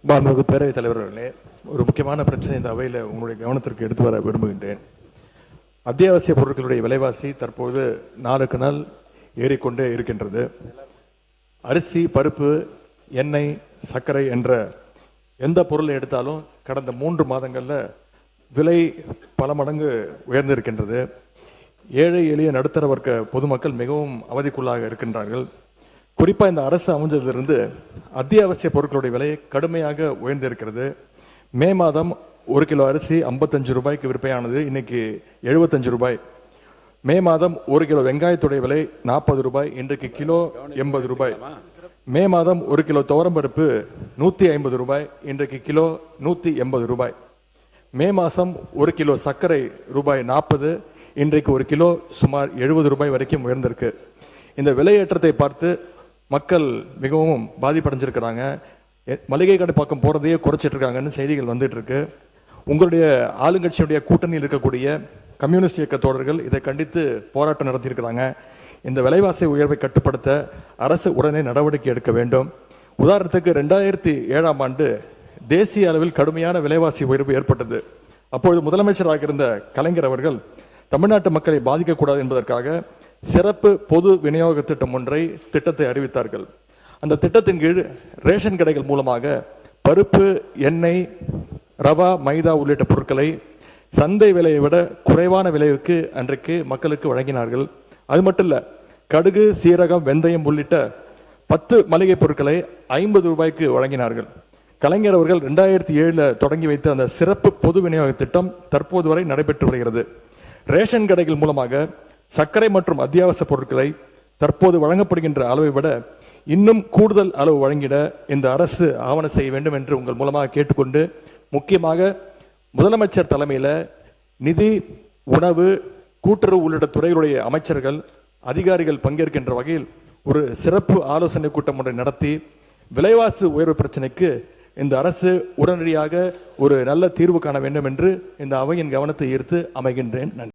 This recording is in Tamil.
மாண்புமிகு பேரவைத் தலைவர்களே, ஒரு முக்கியமான பிரச்சனை இந்த அவையில் உங்களுடைய கவனத்திற்கு எடுத்து வர விரும்புகின்றேன். அத்தியாவசிய பொருட்களுடைய விலைவாசி தற்போது நாளுக்கு நாள் ஏறிக்கொண்டே இருக்கின்றது. அரிசி, பருப்பு, எண்ணெய், சர்க்கரை என்ற எந்த பொருளை எடுத்தாலும் கடந்த 3 மாதங்களில் விலை பல மடங்கு உயர்ந்திருக்கின்றது. ஏழை எளிய நடுத்தர வர்க்க பொதுமக்கள் மிகவும் அவதிக்குள்ளாக இருக்கின்றார்கள். குறிப்பாக இந்த அரசு அமைஞ்சதிலிருந்து அத்தியாவசிய பொருட்களுடைய விலை கடுமையாக உயர்ந்திருக்கிறது. மே மாதம் 1 கிலோ அரிசி 55 ரூபாய்க்கு விற்பனையானது, இன்னைக்கு 75 ரூபாய். மே மாதம் 1 கிலோ வெங்காயத்துடைய விலை 40 ரூபாய், இன்றைக்கு கிலோ 80 ரூபாய். மே மாதம் 1 கிலோ துவரம்பருப்பு 150 ரூபாய், இன்றைக்கு கிலோ 180 ரூபாய். மே மாதம் 1 கிலோ சர்க்கரை ரூபாய் 40, இன்றைக்கு 1 கிலோ சுமார் 70 ரூபாய் வரைக்கும் உயர்ந்திருக்கு. இந்த விலையேற்றத்தை பார்த்து மக்கள் மிகவும் பாதிப்படைஞ்சிருக்கிறாங்க. மளிகை கடை பக்கம் போகிறதையே குறைச்சிட்டு இருக்காங்கன்னு செய்திகள் வந்துட்டு இருக்கு. உங்களுடைய ஆளுங்கட்சியுடைய கூட்டணியில் இருக்கக்கூடிய கம்யூனிஸ்ட் இயக்க தோழர்கள் இதை கண்டித்து போராட்டம் நடத்தியிருக்கிறாங்க. இந்த விலைவாசி உயர்வை கட்டுப்படுத்த அரசு உடனே நடவடிக்கை எடுக்க வேண்டும். உதாரணத்துக்கு 2007ஆம் ஆண்டு தேசிய அளவில் கடுமையான விலைவாசி உயர்வு ஏற்பட்டது. அப்பொழுது முதலமைச்சராக இருந்த கலைஞர் அவர்கள் தமிழ்நாட்டு மக்களை பாதிக்கக்கூடாது என்பதற்காக சிறப்பு பொது விநியோக திட்டம் திட்டத்தை அறிவித்தார்கள். அந்த திட்டத்தின் கீழ் ரேஷன் கடைகள் மூலமாக பருப்பு, எண்ணெய், ரவா, மைதா உள்ளிட்ட பொருட்களை சந்தை விலையை விட குறைவான விலைக்கு அன்றைக்கு மக்களுக்கு வழங்கினார்கள். அது மட்டும் இல்ல, கடுகு, சீரகம், வெந்தயம் உள்ளிட்ட 10 மளிகை பொருட்களை 50 ரூபாய்க்கு வழங்கினார்கள். கலைஞர் அவர்கள் 2007 தொடங்கி வைத்த அந்த சிறப்பு பொது விநியோக திட்டம் தற்போது வரை நடைபெற்று வருகிறது. ரேஷன் கடைகள் மூலமாக சர்க்கரை மற்றும் அத்தியாவசிய பொருட்களை தற்போது வழங்கப்படுகின்ற அளவை விட இன்னும் கூடுதல் அளவு வழங்கிட இந்த அரசு ஆவணம் செய்ய வேண்டும் என்று உங்கள் மூலமாக கேட்டுக்கொண்டு, முக்கியமாக முதலமைச்சர் தலைமையில் நிதி, உணவு, கூட்டுறவு உள்ளிட்ட துறைகளுடைய அமைச்சர்கள், அதிகாரிகள் பங்கேற்கின்ற வகையில் ஒரு சிறப்பு ஆலோசனை கூட்டம் ஒன்றை நடத்தி விலைவாசி உயர்வு பிரச்சனைக்கு இந்த அரசு உடனடியாக ஒரு நல்ல தீர்வு காண வேண்டும் என்று இந்த அவையின் கவனத்தை ஈர்த்து அமைகின்றேன். நன்றி.